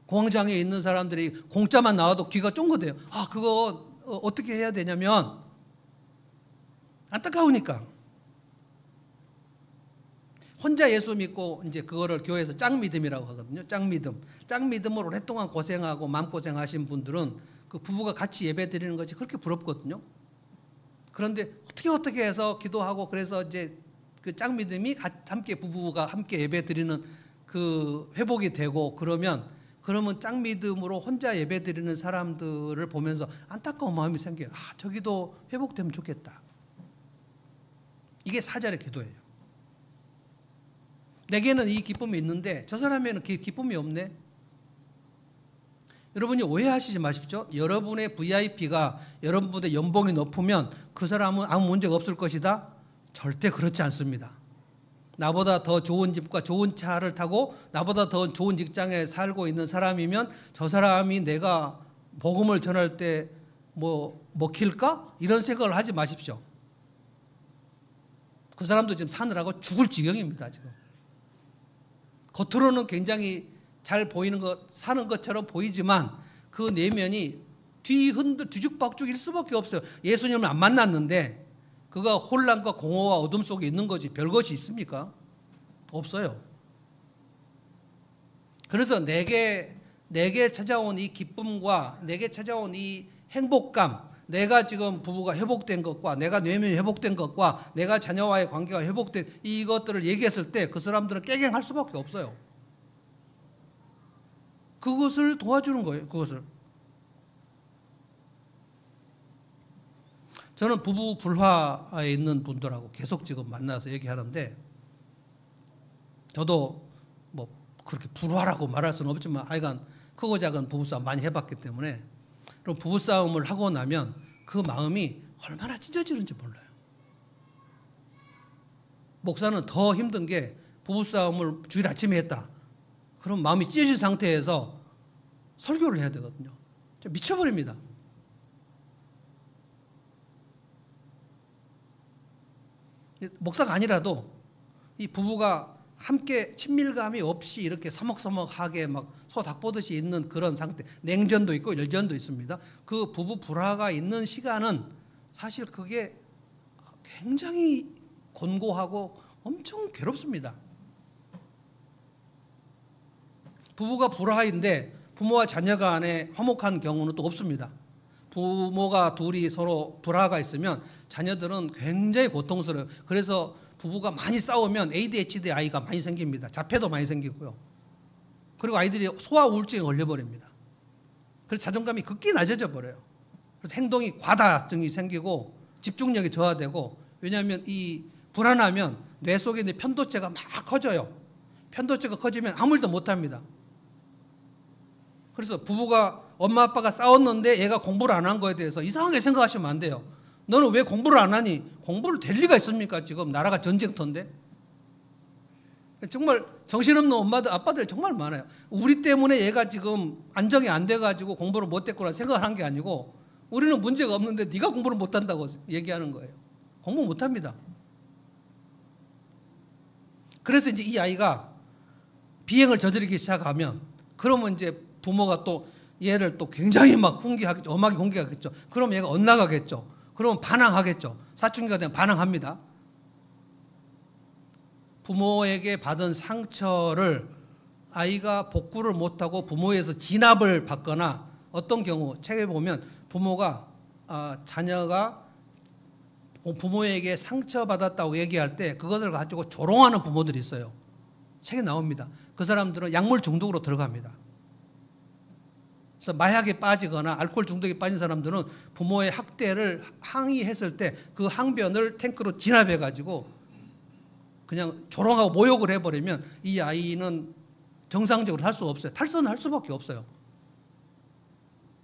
공황장애에 있는 사람들이 공짜만 나와도 귀가 쫑긋해요. 그거 어떻게 해야 되냐면, 안타까우니까 혼자 예수 믿고 이제 그거를 교회에서 짝믿음이라고 하거든요. 짝믿음으로 오랫동안 고생하고 마음고생하신 분들은 그 부부가 같이 예배 드리는 것이 그렇게 부럽거든요. 그런데 어떻게 해서 기도하고, 그래서 이제 그 짝믿음이 함께, 부부가 함께 예배 드리는 그 회복이 되고, 그러면 짝믿음으로 혼자 예배 드리는 사람들을 보면서 안타까운 마음이 생겨요. 저기도 회복되면 좋겠다. 이게 사절의 기도예요. 내게는 이 기쁨이 있는데 저 사람에는 기쁨이 없네. 여러분이 오해하시지 마십시오. 여러분의 VIP가 여러분보다 연봉이 높으면 그 사람은 아무 문제가 없을 것이다? 절대 그렇지 않습니다. 나보다 더 좋은 집과 좋은 차를 타고 나보다 더 좋은 직장에 살고 있는 사람이면 저 사람이 내가 복음을 전할 때 뭐 먹힐까? 이런 생각을 하지 마십시오. 그 사람도 지금 사느라고 죽을 지경입니다. 지금 겉으로는 굉장히 잘 보이는 것, 사는 것처럼 보이지만 그 내면이 뒤죽박죽일 수밖에 없어요. 예수님을 안 만났는데 그가 혼란과 공허와 어둠 속에 있는 거지 별것이 있습니까? 없어요. 그래서 내게 찾아온 이 기쁨과 내게 찾아온 이 행복감, 내가 지금 부부가 회복된 것과 내가 내면이 회복된 것과 내가 자녀와의 관계가 회복된 이것들을 얘기했을 때 그 사람들은 깨갱할 수밖에 없어요. 그것을 도와주는 거예요. 그것을. 저는 부부 불화에 있는 분들하고 계속 지금 만나서 얘기하는데 저도 뭐 그렇게 불화라고 말할 수는 없지만 하여간 크고 작은 부부싸움 많이 해봤기 때문에 그럼 부부싸움을 하고 나면 그 마음이 얼마나 찢어지는지 몰라요. 목사는 더 힘든 게 부부싸움을 주일 아침에 했다. 그럼 마음이 찢어진 상태에서 설교를 해야 되거든요. 미쳐버립니다. 목사가 아니라도 이 부부가 함께 친밀감이 없이 이렇게 서먹서먹하게 막 소 닭 보듯이 있는 그런 상태, 냉전도 있고 열전도 있습니다. 그 부부 불화가 있는 시간은 사실 그게 굉장히 곤고하고 엄청 괴롭습니다. 부부가 불화인데 부모와 자녀 간에 화목한 경우는 또 없습니다. 부모가 둘이 서로 불화가 있으면 자녀들은 굉장히 고통스러워요. 그래서 부부가 많이 싸우면 ADHD 아이가 많이 생깁니다. 자폐도 많이 생기고요. 그리고 아이들이 소아 우울증에 걸려버립니다. 그래서 자존감이 극히 낮아져 버려요. 그래서 행동이 과다증이 생기고 집중력이 저하되고, 왜냐하면 이 불안하면 뇌 속에 있는 편도체가 막 커져요. 편도체가 커지면 아무 일도 못합니다. 그래서 부부가 엄마 아빠가 싸웠는데 얘가 공부를 안 한 거에 대해서 이상하게 생각하시면 안 돼요. 너는 왜 공부를 안 하니? 공부를 될 리가 있습니까? 지금 나라가 전쟁터인데. 정말 정신없는 엄마들 아빠들 정말 많아요. 우리 때문에 얘가 지금 안정이 안 돼가지고 공부를 못했구나 생각을 한 게 아니고 우리는 문제가 없는데 네가 공부를 못한다고 얘기하는 거예요. 공부 못합니다. 그래서 이제 이 아이가 비행을 저지르기 시작하면 그러면 이제 부모가 또 얘를 또 굉장히 막 훈계하겠죠. 엄하게 훈계하겠죠. 그럼 얘가 엇나가겠죠. 그러면 반항하겠죠. 사춘기가 되면 반항합니다. 부모에게 받은 상처를 아이가 복구를 못하고 부모에서 진압을 받거나, 어떤 경우 책에 보면 부모가 자녀가 부모에게 상처받았다고 얘기할 때 그것을 가지고 조롱하는 부모들이 있어요. 책에 나옵니다. 그 사람들은 약물 중독으로 들어갑니다. 그래서 마약에 빠지거나 알코올 중독에 빠진 사람들은 부모의 학대를 항의했을 때 그 항변을 탱크로 진압해가지고 그냥 조롱하고 모욕을 해버리면 이 아이는 정상적으로 살 수 없어요. 탈선을 할 수밖에 없어요.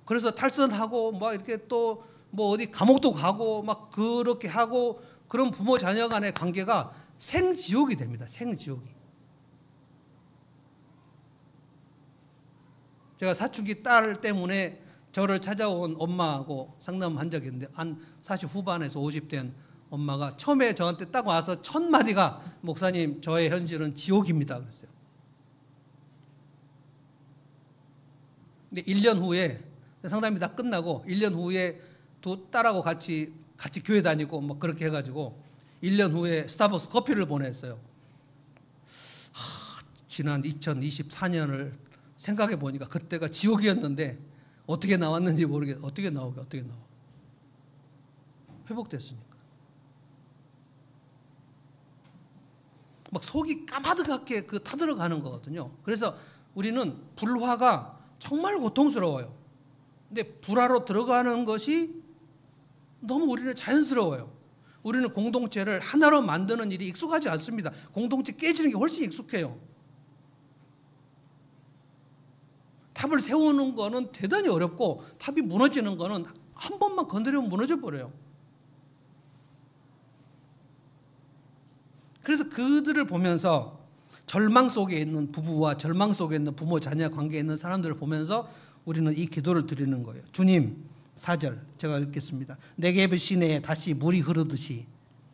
그래서 탈선하고 막 이렇게 또 뭐 어디 감옥도 가고 막 그렇게 하고, 그런 부모 자녀 간의 관계가 생지옥이 됩니다. 생지옥이. 제가 사춘기 딸 때문에 저를 찾아온 엄마하고 상담한 적이 있는데, 한 40 후반에서 50 된 엄마가 처음에 저한테 딱 와서 첫 마디가 목사님 저의 현실은 지옥입니다 그랬어요. 근데 1년 후에 상담이 다 끝나고 1년 후에 두 딸하고 같이 교회 다니고 뭐 그렇게 해가지고 1년 후에 스타벅스 커피를 보냈어요. 지난 2024년을 생각해 보니까 그때가 지옥이었는데 어떻게 나왔는지 모르겠어요. 어떻게 나와. 회복됐으니까. 막 속이 까마득하게 타들어가는 거거든요. 그래서 우리는 불화가 정말 고통스러워요. 근데 불화로 들어가는 것이 너무 우리는 자연스러워요. 우리는 공동체를 하나로 만드는 일이 익숙하지 않습니다. 공동체 깨지는 게 훨씬 익숙해요. 탑을 세우는 거는 대단히 어렵고 탑이 무너지는 거는 한 번만 건드리면 무너져 버려요. 그래서 그들을 보면서 절망 속에 있는 부부와 절망 속에 있는 부모 자녀 관계에 있는 사람들을 보면서 우리는 이 기도를 드리는 거예요. 주님, 4절 제가 읽겠습니다. 네게브 시내에 다시 물이 흐르듯이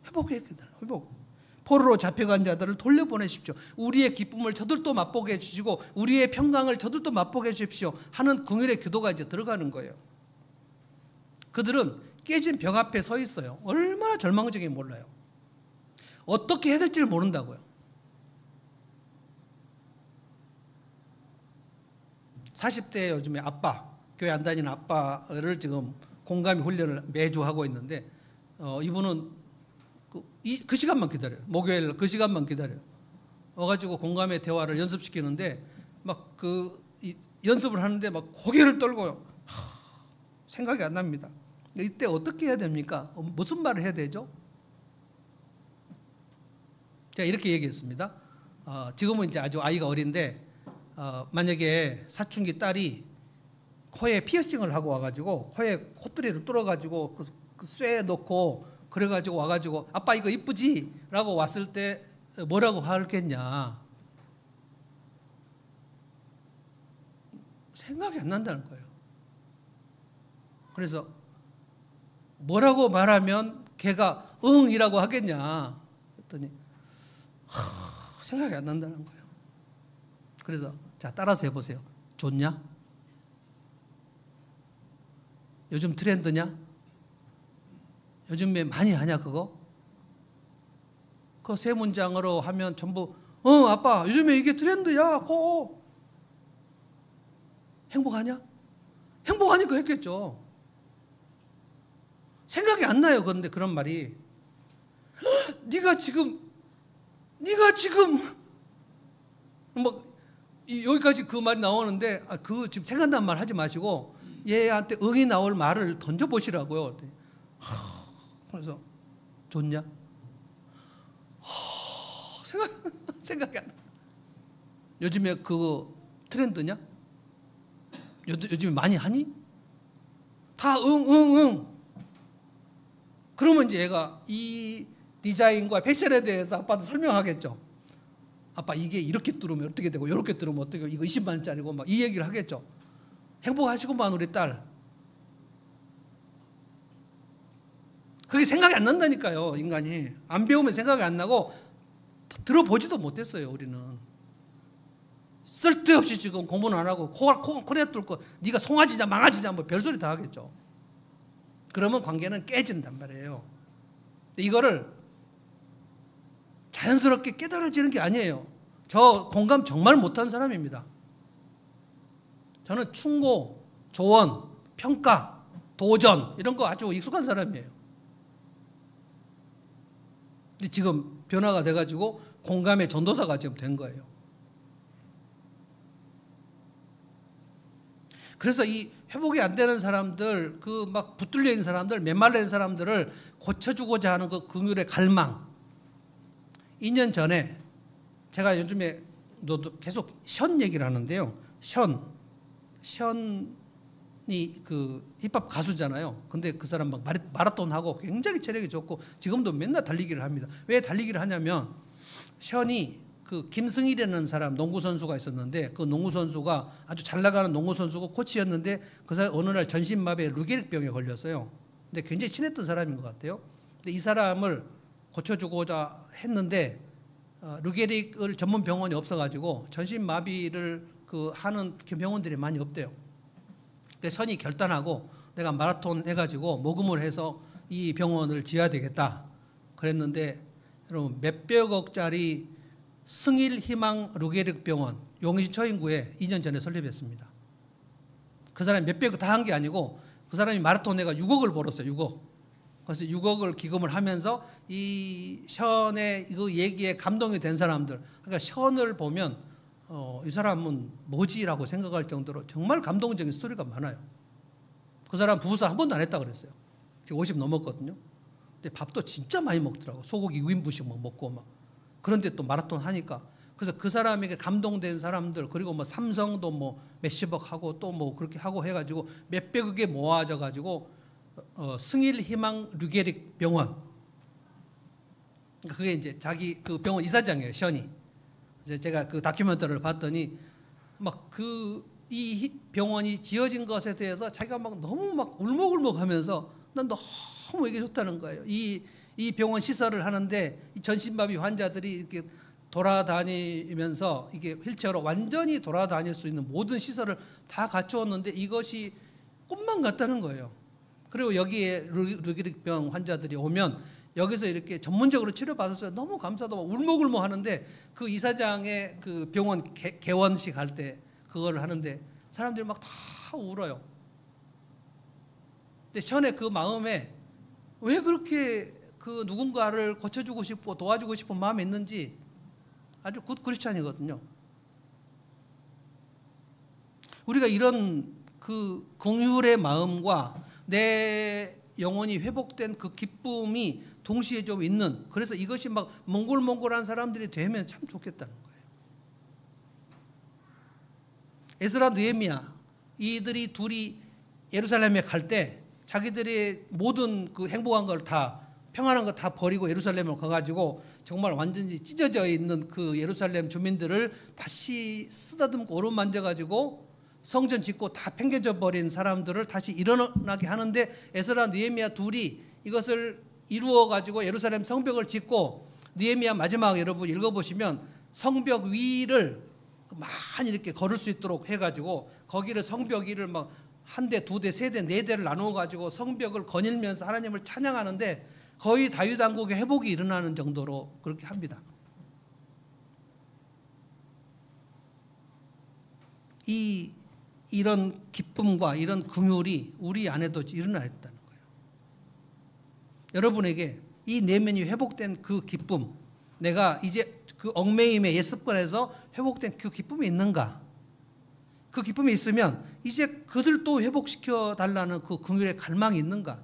회복해. 포로로 잡혀간 자들을 돌려보내십시오. 우리의 기쁨을 저들도 맛보게 해주시고 우리의 평강을 저들도 맛보게 해주십시오 하는 궁일의 기도가 이제 들어가는 거예요. 그들은 깨진 벽 앞에 서 있어요. 얼마나 절망적인지 몰라요. 어떻게 해야 될지를 모른다고요. 40대 요즘에 아빠, 교회 안 다니는 아빠를 지금 공감이 훈련을 매주 하고 있는데 이분은 그 시간만 기다려요. 목요일 그 시간만 기다려요. 와가지고 공감의 대화를 연습시키는데 막 연습을 하는데 막 고개를 떨고요. 생각이 안 납니다. 이때 어떻게 해야 됩니까? 무슨 말을 해야 되죠? 제가 이렇게 얘기했습니다. 지금은 이제 아주 아이가 어린데 만약에 사춘기 딸이 코에 피어싱을 하고 와가지고 코에 콧뚜리를 뚫어가지고 그 쇠에 넣고 그래가지고 와가지고 아빠 이거 이쁘지? 라고 왔을 때 뭐라고 하겠냐? 생각이 안 난다는 거예요. 그래서 뭐라고 말하면 걔가 응이라고 하겠냐? 했더니 생각이 안 난다는 거예요. 그래서 자 따라서 해보세요. 좋냐? 요즘 트렌드냐? 요즘에 많이 하냐 그거? 그 세 문장으로 하면 전부 아빠 요즘에 이게 트렌드야. 고 행복하냐? 행복하니까 했겠죠. 생각이 안 나요. 그런데 그런 말이 네가 지금 뭐 여기까지 그 말이 나오는데 그 지금 생각난 말 하지 마시고 얘한테 응이 나올 말을 던져보시라고요. 그래서 좋냐? 생각이 안 나. 요즘에 그 트렌드냐? 요즘에 많이 하니? 다 응. 그러면 이제 얘가 이 디자인과 패션에 대해서 아빠한테 설명하겠죠. 아빠 이게 이렇게 뚫으면 어떻게 되고 이렇게 뚫으면 어떻게 되고 이거 20만 원짜리고 막 이 얘기를 하겠죠. 행복하시구만 우리 딸. 그게 생각이 안 난다니까요. 인간이 안 배우면 생각이 안 나고 들어보지도 못했어요. 우리는 쓸데없이 지금 공부는 안 하고 코에 뚫고 네가 송아지냐 망아지냐 뭐 별소리 다 하겠죠. 그러면 관계는 깨진단 말이에요. 이거를 자연스럽게 깨달아지는 게 아니에요. 저 공감 정말 못한 사람입니다. 저는 충고, 조언, 평가, 도전 이런 거 아주 익숙한 사람이에요. 근데 지금 변화가 돼가지고 공감의 전도사가 지금 된 거예요. 그래서 이 회복이 안 되는 사람들, 그 막 붙들려 있는 사람들, 메말라 있는 사람들을 고쳐주고자 하는 그 긍휼의 갈망. 2년 전에 제가 요즘에 계속 션 얘기를 하는데요. 션이 그 힙합 가수잖아요. 근데 그 사람 막 마라톤 하고 굉장히 체력이 좋고 지금도 맨날 달리기를 합니다. 왜 달리기를 하냐면 션이 그 김승일이라는 사람 농구 선수가 있었는데 그 농구 선수가 아주 잘 나가는 농구 선수고 코치였는데 그 사람 어느 날 전신마비에 루게릭병에 걸렸어요. 근데 굉장히 친했던 사람인 것 같아요. 근데 이 사람을 고쳐주고자 했는데 루게릭을 전문 병원이 없어가지고 전신마비를 그 하는 병원들이 많이 없대요. 그래서 선이 결단하고 내가 마라톤 해가지고 모금을 해서 이 병원을 지어야 되겠다. 그랬는데 여러분 몇백억짜리 승일희망 루게릭 병원 용인 처인구에 2년 전에 설립했습니다. 그 사람이 몇백억 다 한 게 아니고 그 사람이 마라톤 해가 6억을 벌었어요. 6억. 그래서 6억을 기금을 하면서 이 션의 그 얘기에 감동이 된 사람들, 그러니까 션을 보면 이 사람은 뭐지라고 생각할 정도로 정말 감동적인 스토리가 많아요. 그 사람 부부싸 한 번도 안 했다 그랬어요. 지금 50 넘었거든요. 근데 밥도 진짜 많이 먹더라고. 소고기 6인분씩 막 먹고 막. 그런데 또 마라톤 하니까 그래서 그 사람에게 감동된 사람들, 그리고 뭐 삼성도 뭐 몇십억 하고 또 뭐 그렇게 하고 해가지고 몇백억에 모아져 가지고 승일 희망 류게릭 병원, 그게 이제 자기 그 병원 이사장이에요, 션이. 이제 제가 그 다큐멘터리를 봤더니 막 이 병원이 지어진 것에 대해서 자기가 막 너무 막 울먹울먹하면서 난 너무 이게 좋다는 거예요. 이 병원 시설을 하는데 이 전신마비 환자들이 이렇게 돌아다니면서 이게 휠체어로 완전히 돌아다닐 수 있는 모든 시설을 다 갖추었는데 이것이 꿈만 같다는 거예요. 그리고 여기에 류게릭병 환자들이 오면 여기서 이렇게 전문적으로 치료받았어요. 너무 감사하다고 울먹울먹 하는데 그 이사장의 그 병원 개원식 할 때 그걸 하는데 사람들이 막 다 울어요. 근데 션의 그 마음에 왜 그렇게 그 누군가를 고쳐주고 싶고 도와주고 싶은 마음이 있는지 아주 굿 크리스찬이거든요. 우리가 이런 그 긍휼의 마음과 내 영혼이 회복된 그 기쁨이 동시에 좀 있는, 그래서 이것이 막 몽골몽골한 사람들이 되면 참 좋겠다는 거예요. 에스라 느헤미야 이들이 둘이 예루살렘에 갈 때 자기들의 모든 그 행복한 걸 다, 평안한 거 다 버리고 예루살렘으로 가가지고 정말 완전히 찢어져 있는 그 예루살렘 주민들을 다시 쓰다듬고 오르만져가지고 성전 짓고 다 팽개져 버린 사람들을 다시 일어나게 하는데 에스라 느헤미야 둘이 이것을 이루어 가지고 예루살렘 성벽을 짓고, 느헤미야 마지막 여러분 읽어보시면 성벽 위를 많이 이렇게 걸을 수 있도록 해가지고 거기를 성벽 위를 막 한 대, 두 대, 세 대, 네 대를 나누어 가지고 성벽을 거닐면서 하나님을 찬양하는데 거의 다윗 왕국의 회복이 일어나는 정도로 그렇게 합니다. 이런 기쁨과 이런 긍휼이 우리 안에도 일어나야 했다는 거예요. 여러분에게 이 내면이 회복된 그 기쁨, 내가 이제 그 얽매임의 옛 습관에서 회복된 그 기쁨이 있는가? 그 기쁨이 있으면 이제 그들도 회복시켜 달라는 그 긍휼의 갈망이 있는가?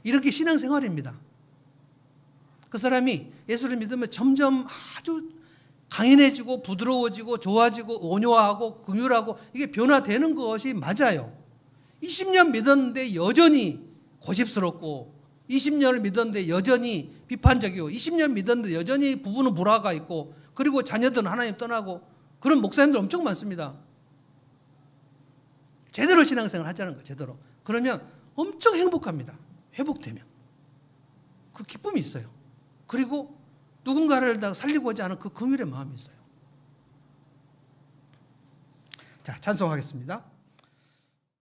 이렇게 신앙생활입니다. 그 사람이 예수를 믿으면 점점 아주 강인해지고 부드러워지고 좋아지고 온유하고 긍휼하고 이게 변화되는 것이 맞아요. 20년 믿었는데 여전히 고집스럽고, 20년을 믿었는데 여전히 비판적이고, 20년 믿었는데 여전히 부부는 불화가 있고, 그리고 자녀들은 하나님 떠나고, 그런 목사님들 엄청 많습니다. 제대로 신앙생활 하자는 거예요. 제대로. 그러면 엄청 행복합니다. 회복되면. 그 기쁨이 있어요. 그리고 누군가를 다 살리고자 하는 그 긍휼의 마음이 있어요. 자, 찬송하겠습니다.